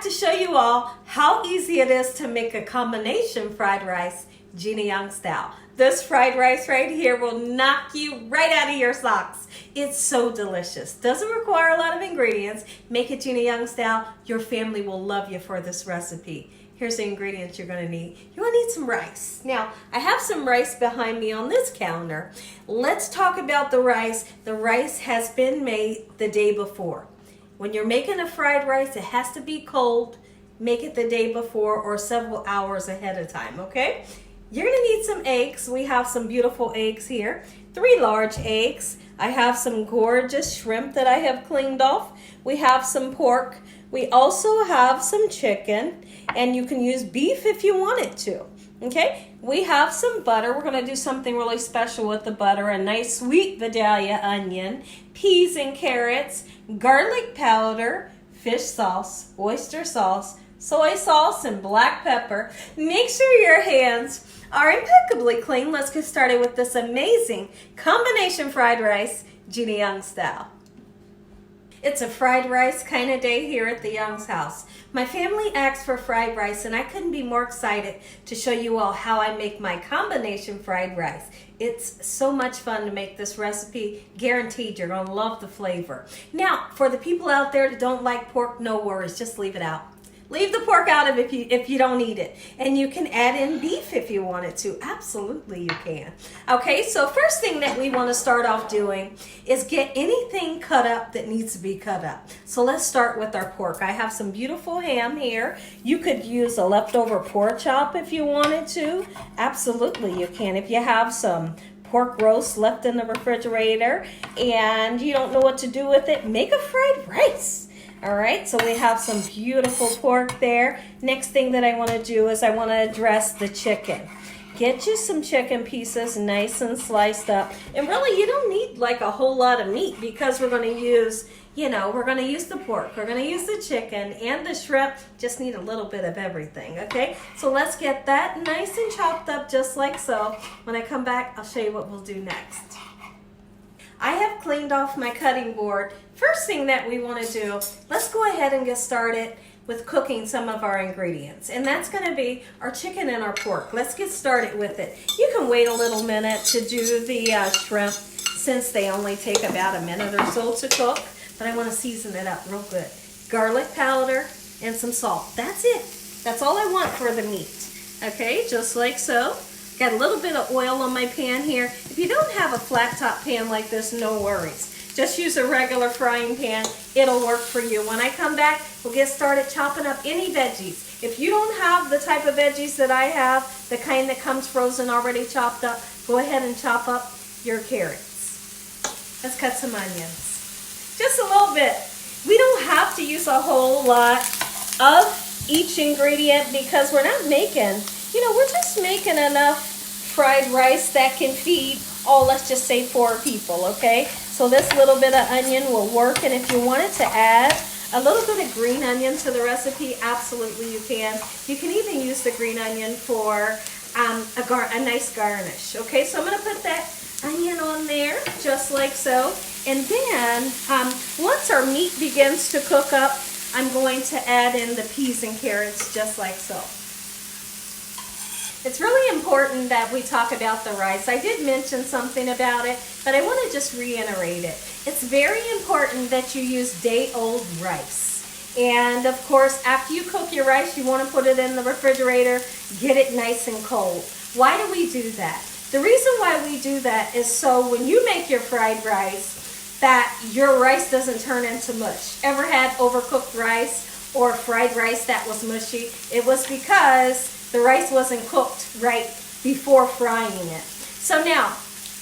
to show you all how easy it is to make a combination fried rice, Gina Young style. This fried rice right here will knock you right out of your socks. It's so delicious. Doesn't require a lot of ingredients. Make it Gina Young style. Your family will love you for this recipe. Here's the ingredients you're going to need. You're going to need some rice. Now, I have some rice behind me on this counter. Let's talk about the rice. The rice has been made the day before. When you're making a fried rice, it has to be cold. Make it the day before or several hours ahead of time, okay? You're going to need some eggs. We have some beautiful eggs here. 3 large eggs. I have some gorgeous shrimp that I have cleaned off. We have some pork. We also have some chicken, and you can use beef if you wanted to. Okay, we have some butter. We're going to do something really special with the butter. A nice sweet Vidalia onion, peas and carrots, garlic powder, fish sauce, oyster sauce, soy sauce, and black pepper. Make sure your hands are impeccably clean. Let's get started with this amazing combination fried rice, Gina Young style. It's a fried rice kind of day here at the Young's house. My family asked for fried rice, and I couldn't be more excited to show you all how I make my combination fried rice. It's so much fun to make this recipe. Guaranteed you're going to love the flavor. Now, for the people out there that don't like pork, no worries. Just leave it out. Leave the pork out of it if you don't eat it. And you can add in beef if you wanted to. Absolutely you can. Okay, so first thing that we want to start off doing is get anything cut up that needs to be cut up. So let's start with our pork. I have some beautiful ham here. You could use a leftover pork chop if you wanted to. Absolutely you can. If you have some pork roast left in the refrigerator and you don't know what to do with it, make a fried rice. All right, so we have some beautiful pork there. Next thing that I want to do is I want to address the chicken. Get you some chicken pieces nice and sliced up. And really, you don't need like a whole lot of meat because we're going to use, we're going to use the pork. We're going to use the chicken and the shrimp. Just need a little bit of everything, okay? So let's get that nice and chopped up just like so. When I come back, I'll show you what we'll do next. I have cleaned off my cutting board. First thing that we want to do, let's go ahead and get started with cooking some of our ingredients. And that's going to be our chicken and our pork. Let's get started with it. You can wait a little minute to do the shrimp since they only take about a minute or so to cook. But I want to season it up real good. Garlic powder and some salt. That's it. That's all I want for the meat. Okay, just like so. Got a little bit of oil on my pan here. If you don't have a flat top pan like this, no worries. Just use a regular frying pan. It'll work for you. When I come back, we'll get started chopping up any veggies. If you don't have the type of veggies that I have, the kind that comes frozen already chopped up, go ahead and chop up your carrots. Let's cut some onions. Just a little bit. We don't have to use a whole lot of each ingredient because we're not making, we're just making enough fried rice that can feed, let's just say 4 people, okay? So this little bit of onion will work, and if you wanted to add a little bit of green onion to the recipe, absolutely you can. You can even use the green onion for a nice garnish, okay? So I'm going to put that onion on there, just like so. And then, once our meat begins to cook up, I'm going to add in the peas and carrots, just like so. It's really important that we talk about the rice. I did mention something about it, but I want to just reiterate it. It's very important that you use day-old rice. And of course, after you cook your rice, you want to put it in the refrigerator, get it nice and cold. Why do we do that? The reason why we do that is so when you make your fried rice, that your rice doesn't turn into mush. Ever had overcooked rice or fried rice that was mushy? It was because the rice wasn't cooked right before frying it. So now,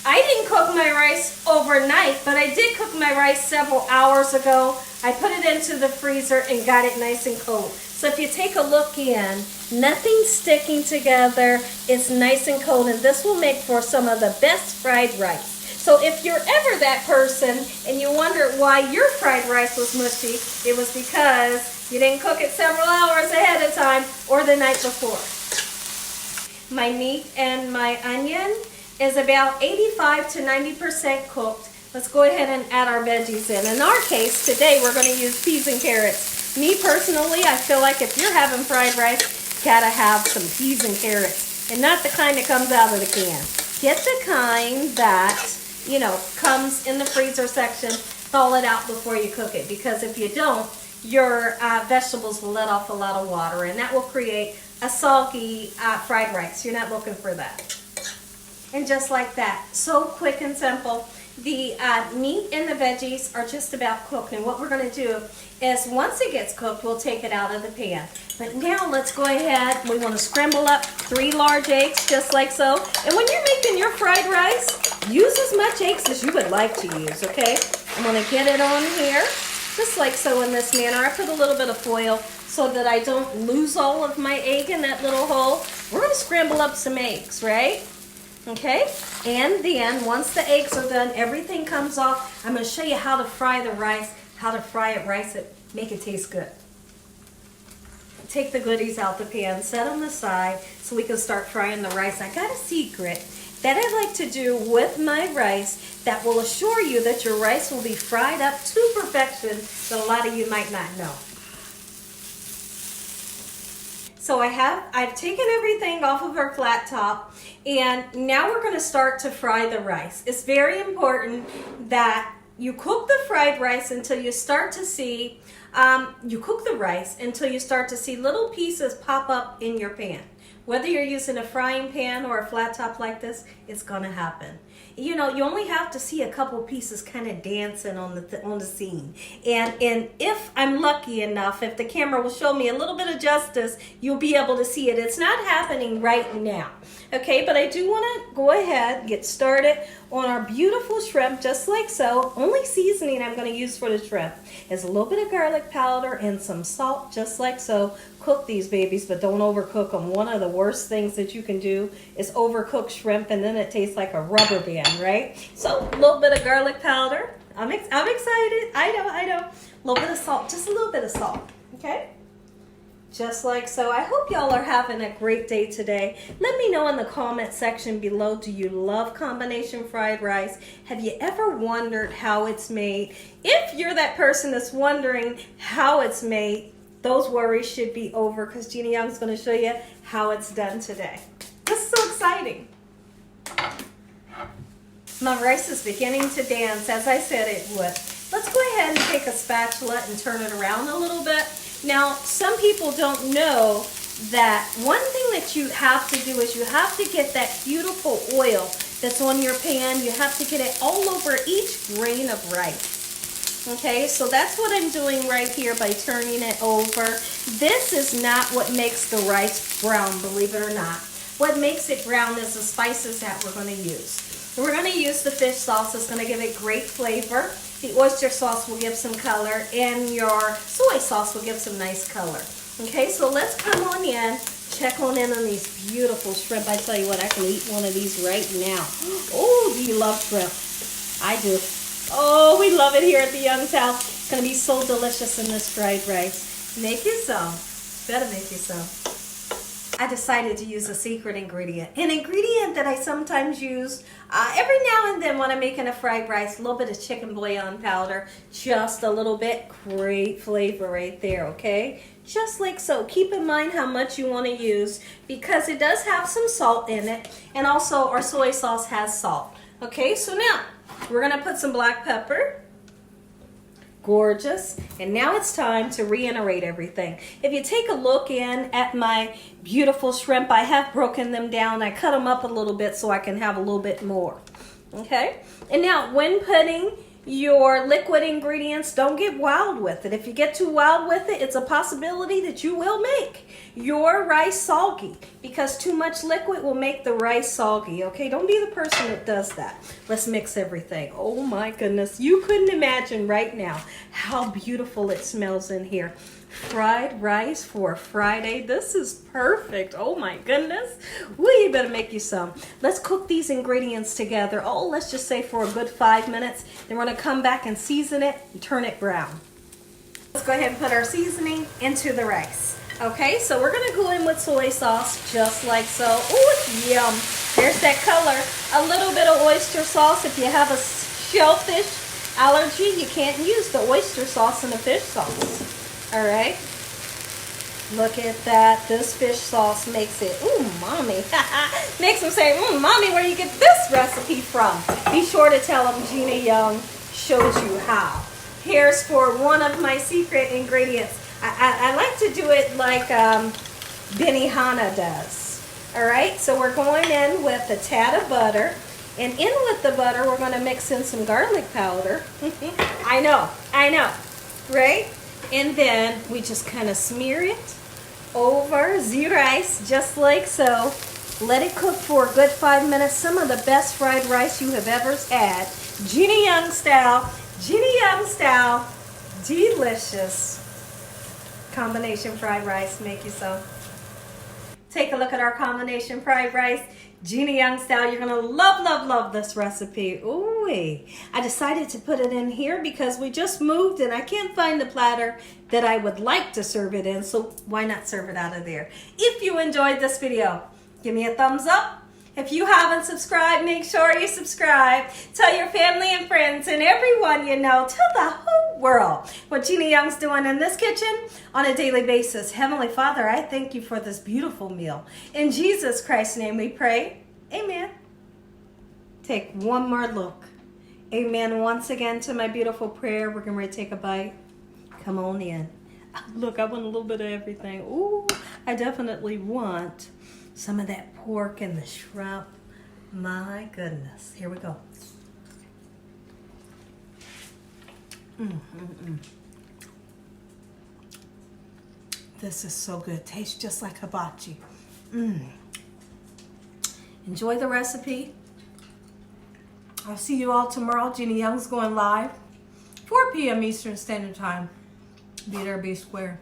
I didn't cook my rice overnight, but I did cook my rice several hours ago. I put it into the freezer and got it nice and cold. So if you take a look in, nothing's sticking together. It's nice and cold, and this will make for some of the best fried rice. So if you're ever that person and you wonder why your fried rice was mushy, it was because you didn't cook it several hours ahead of time or the night before. My meat and my onion is about 85 to 90% cooked. Let's go ahead and add our veggies in. In our case, today we're going to use peas and carrots. Me personally, I feel like if you're having fried rice, you gotta have some peas and carrots, and not the kind that comes out of the can. Get the kind that, you know, comes in the freezer section. Thaw it out before you cook it, because if you don't, your vegetables will let off a lot of water, and that will create a soggy fried rice. You're not looking for that. And just like that, so quick and simple. The meat and the veggies are just about cooked, and what we're going to do is once it gets cooked, we'll take it out of the pan. But now let's go ahead. We want to scramble up 3 large eggs, just like so. And when you're making your fried rice, use as much eggs as you would like to use, okay? I'm going to get it on here, just like so, in this manner. I put a little bit of foil so that I don't lose all of my egg in that little hole. We're going to scramble up some eggs, right? Okay, and then once the eggs are done, everything comes off. I'm going to show you how to fry the rice, how to fry it make it taste good. Take the goodies out the pan, set them aside so we can start frying the rice. I got a secret that I like to do with my rice that will assure you that your rice will be fried up to perfection that a lot of you might not know. So I've taken everything off of our flat top, and now we're going to start to fry the rice. It's very important that you cook the fried rice until you start to see, little pieces pop up in your pan. Whether you're using a frying pan or a flat top like this, it's going to happen. You know, you only have to see a couple pieces kind of dancing on the scene. And if I'm lucky enough, if the camera will show me a little bit of justice, you'll be able to see it. It's not happening right now. Okay, but I do want to go ahead and get started on our beautiful shrimp, just like so. Only seasoning I'm going to use for the shrimp is a little bit of garlic powder and some salt, just like so. Cook these babies, but don't overcook them. One of the worst things that you can do is overcook shrimp, and then it tastes like a rubber band, right? So a little bit of garlic powder. I'm excited. I know. A little bit of salt, just a little bit of salt, okay? Just like so. I hope y'all are having a great day today. Let me know in the comment section below, do you love combination fried rice? Have you ever wondered how it's made? If you're that person that's wondering how it's made, those worries should be over, because Gina Young's going to show you how it's done today. This is so exciting. My rice is beginning to dance, as I said it would. Let's go ahead and take a spatula and turn it around a little bit. Now, some people don't know that one thing that you have to do is you have to get that beautiful oil that's on your pan. You have to get it all over each grain of rice. Okay, so that's what I'm doing right here by turning it over. This is not what makes the rice brown, believe it or not. What makes it brown is the spices that we're going to use. We're going to use the fish sauce. It's going to give it great flavor. The oyster sauce will give some color, and your soy sauce will give some nice color. Okay, so let's come on in, check on in on these beautiful shrimp. I tell you what, I can eat one of these right now. Oh, do you love shrimp? I do. Oh, we love it here at the Young's house. It's going to be so delicious in this fried rice. Make you some. Better make you some. I decided to use a secret ingredient. An ingredient that I sometimes use every now and then when I'm making a fried rice. A little bit of chicken bouillon powder. Just a little bit. Great flavor right there, okay? Just like so. Keep in mind how much you want to use, because it does have some salt in it. And also our soy sauce has salt. Okay, so now we're going to put some black pepper. Gorgeous. And now it's time to reiterate everything. If you take a look in at my beautiful shrimp, I have broken them down. I cut them up a little bit so I can have a little bit more. Okay? And now when putting your liquid ingredients, don't get wild with it. If you get too wild with it, it's a possibility that you will make your rice soggy, because too much liquid will make the rice soggy. Okay, don't be the person that does that. Let's mix everything. Oh my goodness, you couldn't imagine right now how beautiful it smells in here. Fried rice for Friday. This is perfect. Oh my goodness. Well, you better make you some. Let's cook these ingredients together. Oh, let's just say for a good 5 minutes. Then we're going to come back and season it and turn it brown. Let's go ahead and put our seasoning into the rice. Okay, so we're going to go in with soy sauce, just like so. Oh, it's yum. There's that color. A little bit of oyster sauce. If you have a shellfish allergy, you can't use the oyster sauce in the fish sauce. All right. Look at that. This fish sauce makes it, ooh, mommy. Makes them say, mommy, where you get this recipe from? Be sure to tell them Gina Young showed you how. Here's for one of my secret ingredients. I like to do it like Benihana does. All right, so we're going in with a tad of butter. And in with the butter, we're going to mix in some garlic powder. I know, right? And then we just kind of smear it over the rice, just like so. Let it cook for a good 5 minutes. Some of the best fried rice you have ever had. Gina Young style. Gina Young style. Delicious combination fried rice. Make you some. Take a look at our combination fried rice. Gina Young style. You're going to love this recipe. Ooh, I decided to put it in here because we just moved and I can't find the platter that I would like to serve it in. So why not serve it out of there? If you enjoyed this video, give me a thumbs up. If you haven't subscribed, make sure you subscribe. Tell your family and friends and everyone you know. Tell the whole world what Gina Young's doing in this kitchen on a daily basis. Heavenly Father, I thank you for this beautiful meal. In Jesus Christ's name we pray. Amen. Take one more look. Amen. Once again to my beautiful prayer. We're going to take a bite. Come on in. Look, I want a little bit of everything. Ooh, I definitely want some of that pork and the shrimp. My goodness. Here we go. This is so good. Tastes just like hibachi. Enjoy the recipe. I'll see you all tomorrow. Gina Young's going live. 4 p.m. Eastern Standard Time. Be there, be square.